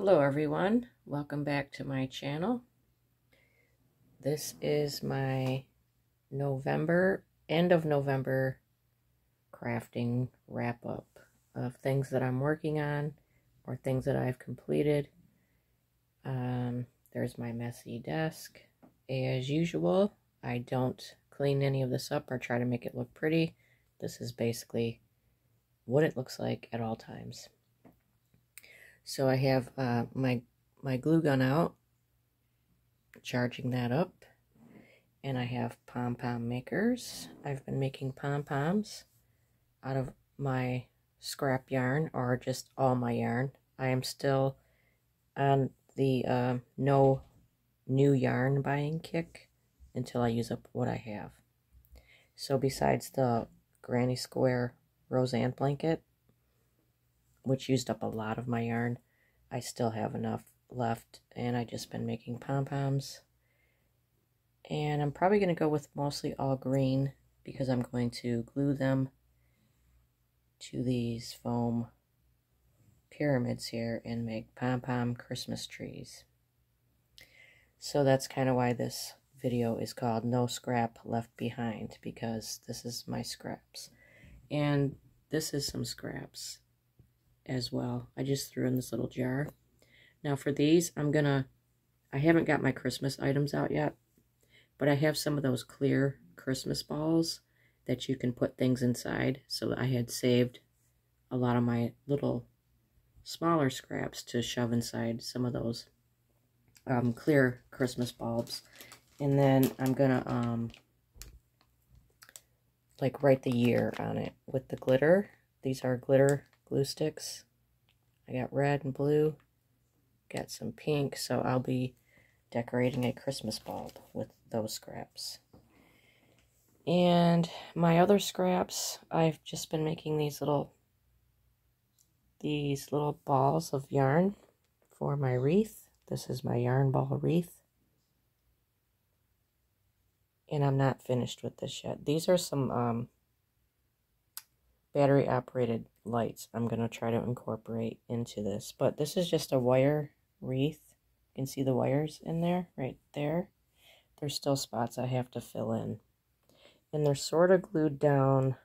Hello everyone, welcome back to my channel. This is my end of November crafting wrap-up of things that I'm working on or things that I've completed. There's my messy desk. As usual, I don't clean any of this up or try to make it look pretty. This is basically what it looks like at all times. So I have my glue gun out, charging that up, and I have pom-pom makers. I've been making pom-poms out of my scrap yarn or just all my yarn. I am still on the no new yarn buying kick until I use up what I have. So besides the Granny Square Roseanne blanket, which used up a lot of my yarn, I still have enough left, and I just been making pom-poms. And I'm probably going to go with mostly all green because I'm going to glue them to these foam pyramids here and make pom-pom Christmas trees. So that's kind of why this video is called No Scrap Left Behind, because this is my scraps. And this is some scraps as well. I just threw in this little jar. Now for these, I haven't got my Christmas items out yet, but I have some of those clear Christmas balls that you can put things inside. So I had saved a lot of my little smaller scraps to shove inside some of those clear Christmas bulbs. And then I'm gonna like write the year on it with the glitter. These are glitter glue sticks. I got red and blue, got some pink, so I'll be decorating a Christmas bulb with those scraps. And my other scraps, I've just been making these little balls of yarn for my wreath. This is my yarn ball wreath. And I'm not finished with this yet. These are some battery operated lights I'm going to try to incorporate into this. But this is just a wire wreath. You can see the wires in there, right there. There's still spots I have to fill in. And they're sort of glued down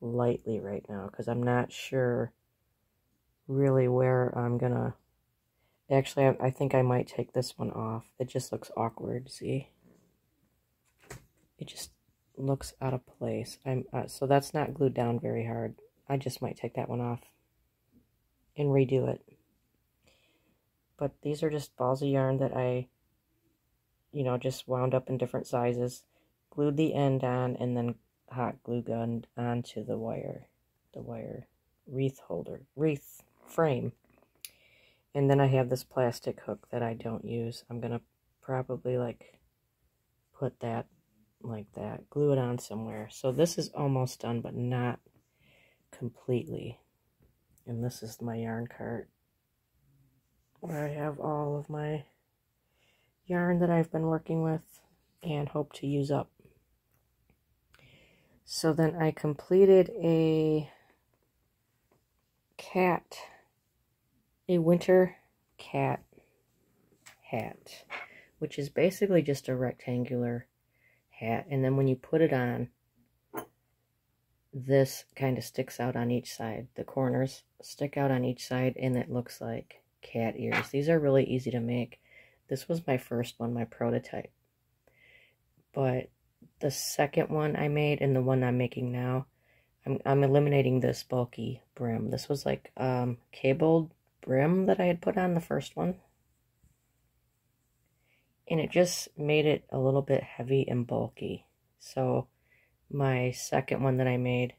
lightly right now because I'm not sure really where I'm going to... Actually, I think I might take this one off. It just looks awkward, see? It just looks out of place. So that's not glued down very hard. I just might take that one off and redo it. But these are just balls of yarn that I, just wound up in different sizes, glued the end on, and then hot glue gunned onto the wire wreath frame. And then I have this plastic hook that I don't use. I'm gonna probably put that like that, glue it on somewhere. So this is almost done, but not completely. And this is my yarn cart where I have all of my yarn that I've been working with and hope to use up. So then I completed a winter cat hat, which is basically just a rectangular hat, and then when you put it on, this kind of sticks out on each side. The corners stick out on each side, and it looks like cat ears. These are really easy to make. This was my first one, my prototype. But the second one I made and the one I'm making now, I'm eliminating this bulky brim. This was like cabled brim that I had put on the first one. And it just made it a little bit heavy and bulky. So my second one that I made,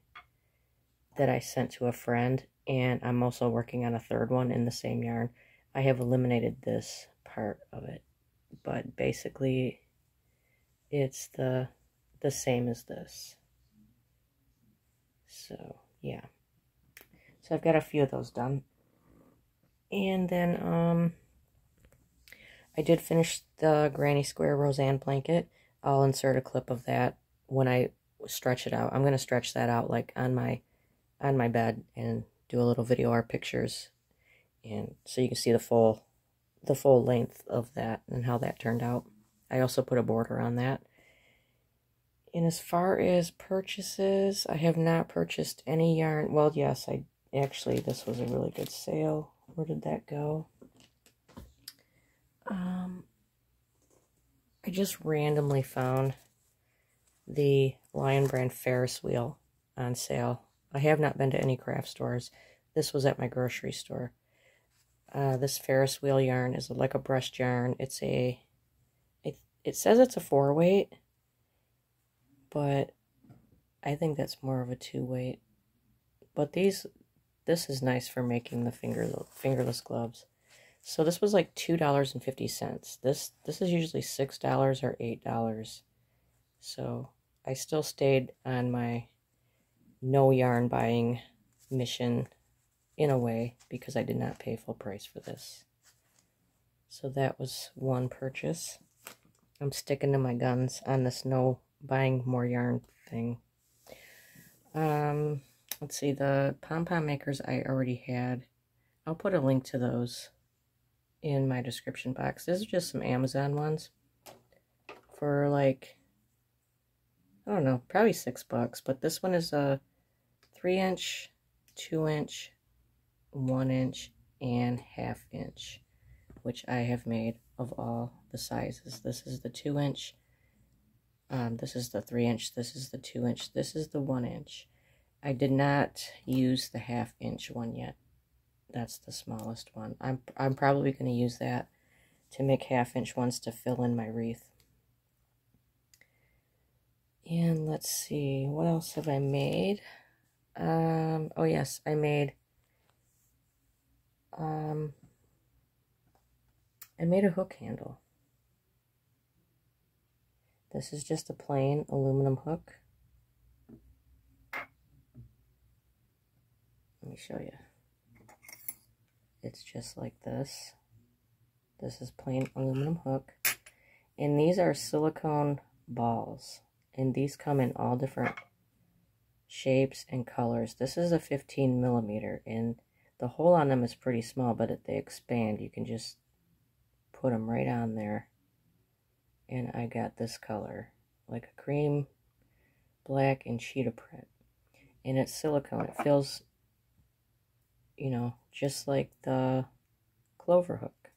that I sent to a friend, and I'm also working on a third one in the same yarn, I have eliminated this part of it. But basically, it's the same as this. So, yeah. So I've got a few of those done. And then, I did finish the Granny Square Roseanne blanket. I'll insert a clip of that when I stretch it out. I'm going to stretch that out like on my bed and do a little video or pictures, and so you can see the full the full length of that and how that turned out. I also put a border on that. And as far as purchases, I have not purchased any yarn. Well, yes, this was a really good sale. Where did that go? I just randomly found the Lion Brand Ferris wheel on sale. I have not been to any craft stores. This was at my grocery store. This Ferris wheel yarn is like a brushed yarn. It says it's a 4-weight, but I think that's more of a 2-weight. But this is nice for making the fingerless gloves. So this was like $2.50. This is usually $6 or $8. So I still stayed on my no yarn buying mission in a way because I did not pay full price for this. So that was one purchase. I'm sticking to my guns on this no buying more yarn thing. Let's see, the pom-pom makers I already had. I'll put a link to those in my description box. These are just some Amazon ones for like, I don't know, probably $6, but this one is a 3-inch, 2-inch, 1-inch, and 1/2 inch, which I have made of all the sizes. This is the 2-inch, this is the 3-inch, this is the 2-inch, this is the 1-inch. I did not use the 1/2 inch one yet. That's the smallest one. I'm probably going to use that to make 1/2 inch ones to fill in my wreath. And let's see, what else have I made? Oh yes, I made a hook handle. This is just a plain aluminum hook. Let me show you. It's just like this. This is plain aluminum hook. And these are silicone balls. And these come in all different shapes and colors. This is a 15 millimeter. And the hole on them is pretty small, but if they expand, you can just put them right on there. And I got this color. Like a cream, black, and cheetah print. And it's silicone. It feels, you know, just like the clover hook.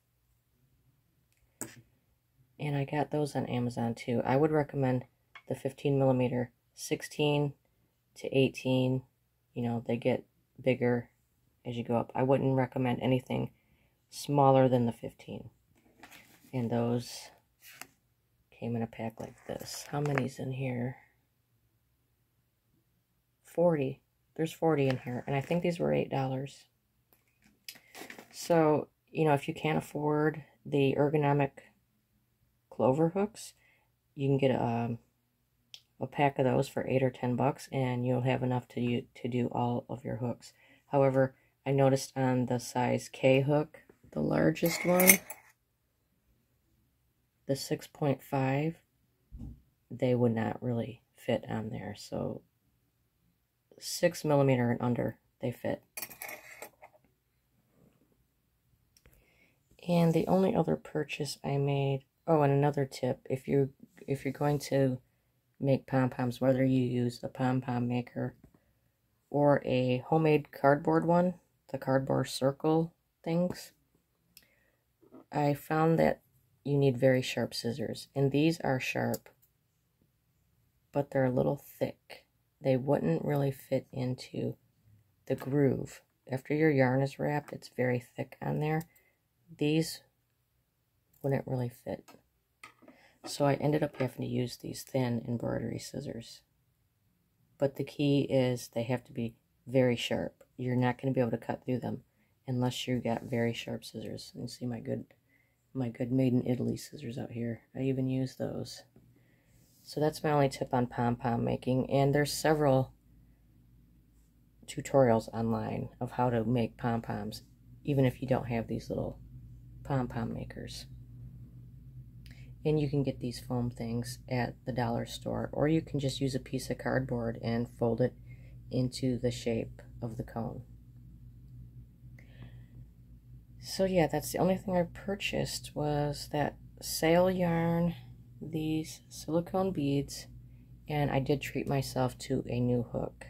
And I got those on Amazon too. I would recommend the 15 millimeter, 16 to 18. You know, they get bigger as you go up. I wouldn't recommend anything smaller than the 15. And those came in a pack like this. How many's in here? 40. There's 40 in here. And I think these were $8. So, you know, if you can't afford the ergonomic clover hooks, you can get a pack of those for $8 or $10, and you'll have enough to do all of your hooks. However, I noticed on the size K hook, the largest one, the 6.5, they would not really fit on there. So 6 millimeter and under, they fit. And the only other purchase I made, oh, and another tip, if you're going to make pom-poms, whether you use a pom-pom maker or a homemade cardboard one, the cardboard circle things, I found that you need very sharp scissors. And these are sharp, but they're a little thick. They wouldn't really fit into the groove. After your yarn is wrapped, it's very thick on there. These wouldn't really fit. So I ended up having to use these thin embroidery scissors. But the key is they have to be very sharp. You're not going to be able to cut through them unless you got very sharp scissors. And see my good made in Italy scissors out here. I even use those. So that's my only tip on pom-pom making. And there's several tutorials online of how to make pom-poms, even if you don't have these little pom-pom makers. And you can get these foam things at the dollar store, or you can just use a piece of cardboard and fold it into the shape of the cone. So yeah, that's the only thing I purchased was that sail yarn, these silicone beads, and I did treat myself to a new hook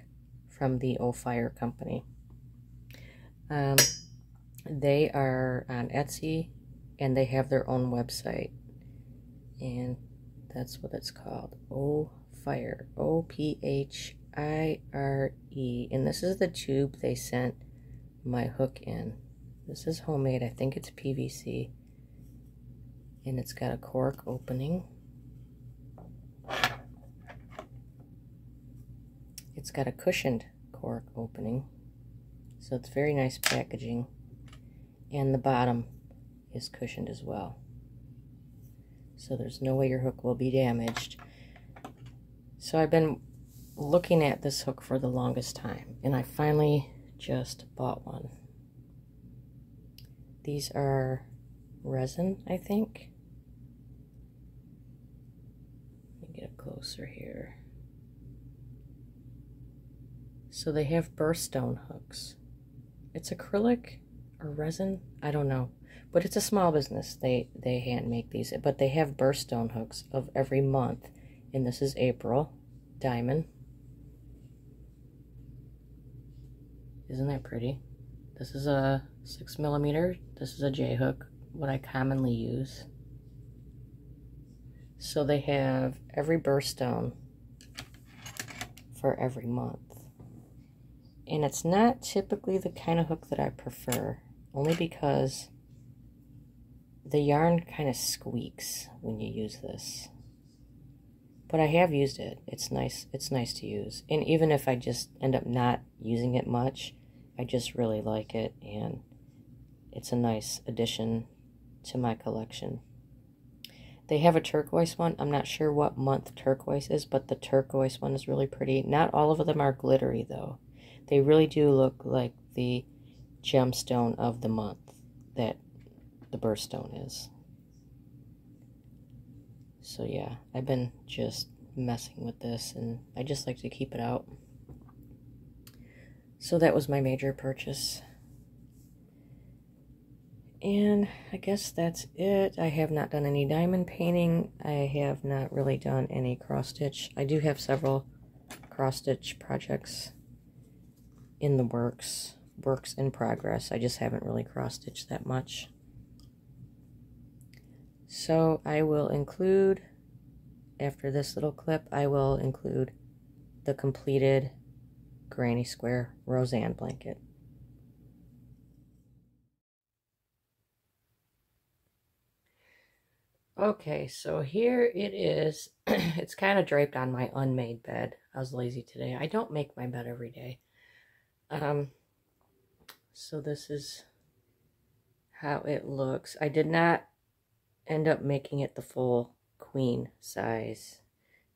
from the Ophire company. They are on Etsy and they have their own website, and that's what it's called, Ophire, O-P-H-I-R-E, and this is the tube they sent my hook in. This is homemade. I think it's PVC, and it's got a cork opening. It's got a cushioned cork opening, so it's very nice packaging, and the bottom is cushioned as well, so there's no way your hook will be damaged. So I've been looking at this hook for the longest time, and I finally just bought one. These are resin, I think. Let me get up closer here. So they have birthstone hooks. It's acrylic or resin, I don't know, but it's a small business. They hand make these, but they have birthstone hooks of every month, and this is April diamond. Isn't that pretty? This is a 6mm. This is a J hook, what I commonly use. So they have every birthstone for every month. And it's not typically the kind of hook that I prefer, only because the yarn kind of squeaks when you use this. But I have used it. It's nice to use. And even if I just end up not using it much, I just really like it, and it's a nice addition to my collection. They have a turquoise one. I'm not sure what month turquoise is, but the turquoise one is really pretty. Not all of them are glittery though. They really do look like the gemstone of the month that the birthstone is. So yeah, I've been just messing with this, and I just like to keep it out. So that was my major purchase. And I guess that's it. I have not done any diamond painting. I have not really done any cross stitch. I do have several cross stitch projects in the works in progress. I just haven't really cross stitched that much. So I will include, after this little clip, I will include the completed granny square Roseanne blanket. Okay, so here it is. It's kind of draped on my unmade bed. I was lazy today. I don't make my bed every day. So this is how it looks. I did not end up making it the full queen size.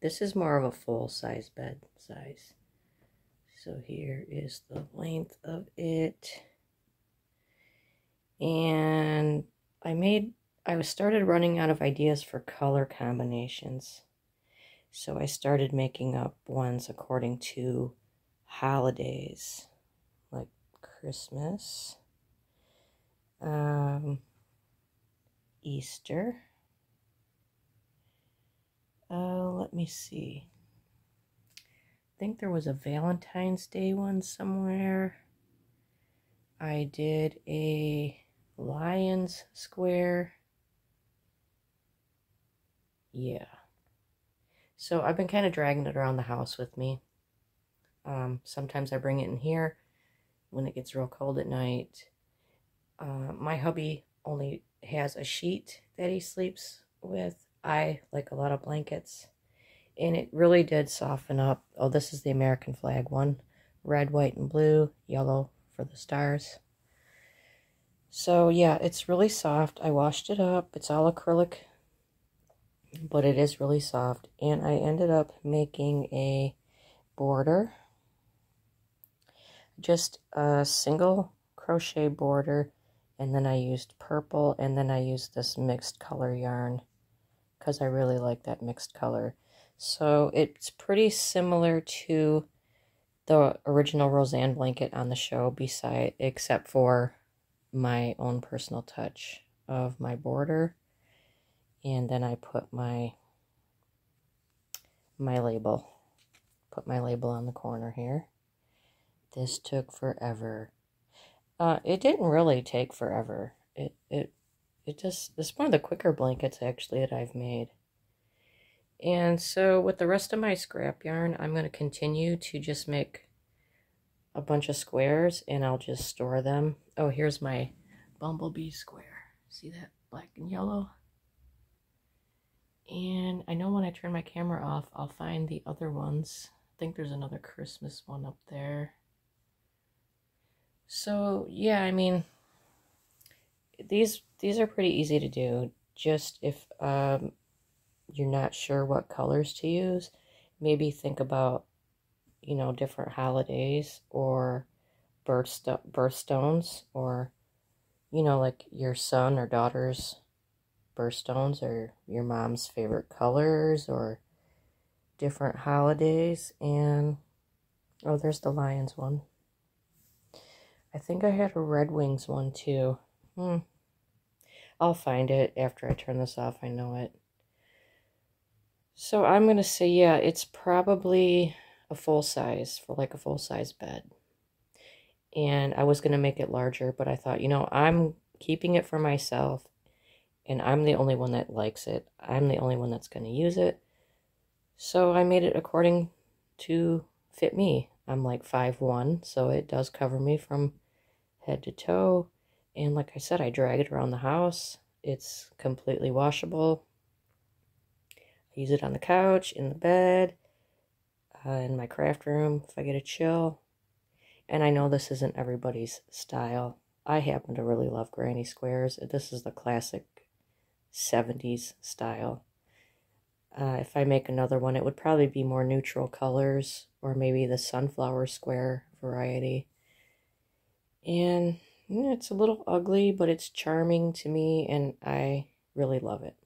This is more of a full size bed size. So here is the length of it. And I started running out of ideas for color combinations. So I started making up ones according to holidays, like Christmas, Easter. Let me see. I think there was a Valentine's Day one somewhere. I did a Lions square. Yeah. So I've been kind of dragging it around the house with me. Sometimes I bring it in here when it gets real cold at night. My hubby only has a sheet that he sleeps with. I like a lot of blankets. And it really did soften up. Oh, this is the American flag one. Red, white, and blue. Yellow for the stars. So yeah, it's really soft. I washed it up. It's all acrylic, but it is really soft. And I ended up making a border. Just a single crochet border. And then I used purple. And then I used this mixed color yarn, because I really like that mixed color. So it's pretty similar to the original Roseanne blanket on the show, except for my own personal touch of my border. And then I put my label. Put my label on the corner here. This took forever. It didn't really take forever. It's one of the quicker blankets actually that I've made. And so with the rest of my scrap yarn, I'm going to continue to just make a bunch of squares, and I'll just store them. Oh, here's my bumblebee square. See that black and yellow? And I know when I turn my camera off, I'll find the other ones. I think there's another Christmas one up there. So yeah, I mean, these are pretty easy to do. Just if you're not sure what colors to use, maybe think about, you know, different holidays or birthstones, or, you know, like your son or daughter's birthstones, or your mom's favorite colors, or different holidays. And oh, there's the Lions one. I think I had a Red Wings one too. I'll find it after I turn this off. I know it. So I'm going to say, yeah, it's probably a full size, for like a full size bed. And I was going to make it larger, but I thought, you know, I'm keeping it for myself, and I'm the only one that likes it. I'm the only one that's going to use it. So I made it according to fit me. I'm like 5'1", so it does cover me from head to toe. And like I said, I drag it around the house. It's completely washable. I use it on the couch, in the bed, in my craft room if I get a chill. And I know this isn't everybody's style. I happen to really love granny squares. This is the classic 70s style. If I make another one, it would probably be more neutral colors, or maybe the sunflower square variety. And it's a little ugly, but it's charming to me, and I really love it.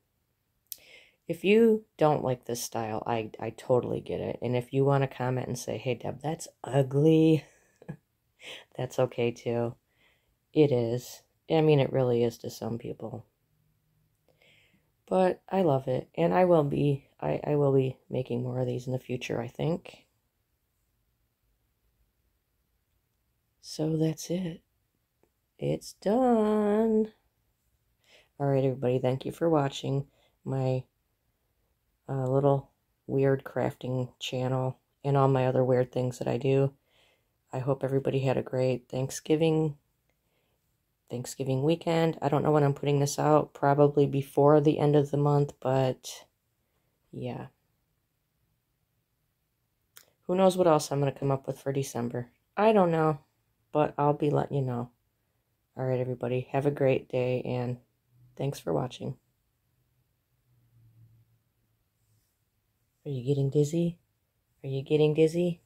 If you don't like this style, I totally get it. And if you want to comment and say, hey, Deb, that's ugly, that's okay too. It is. I mean, it really is to some people. But I love it, and I will be making more of these in the future, I think. So that's it. It's done. All right, everybody, thank you for watching my little weird crafting channel and all my other weird things that I do. I hope everybody had a great Thanksgiving weekend. I don't know when I'm putting this out, probably before the end of the month, but yeah. Who knows what else I'm going to come up with for December. I don't know, but I'll be letting you know. All right, everybody, have a great day, and thanks for watching. Are you getting dizzy? Are you getting dizzy?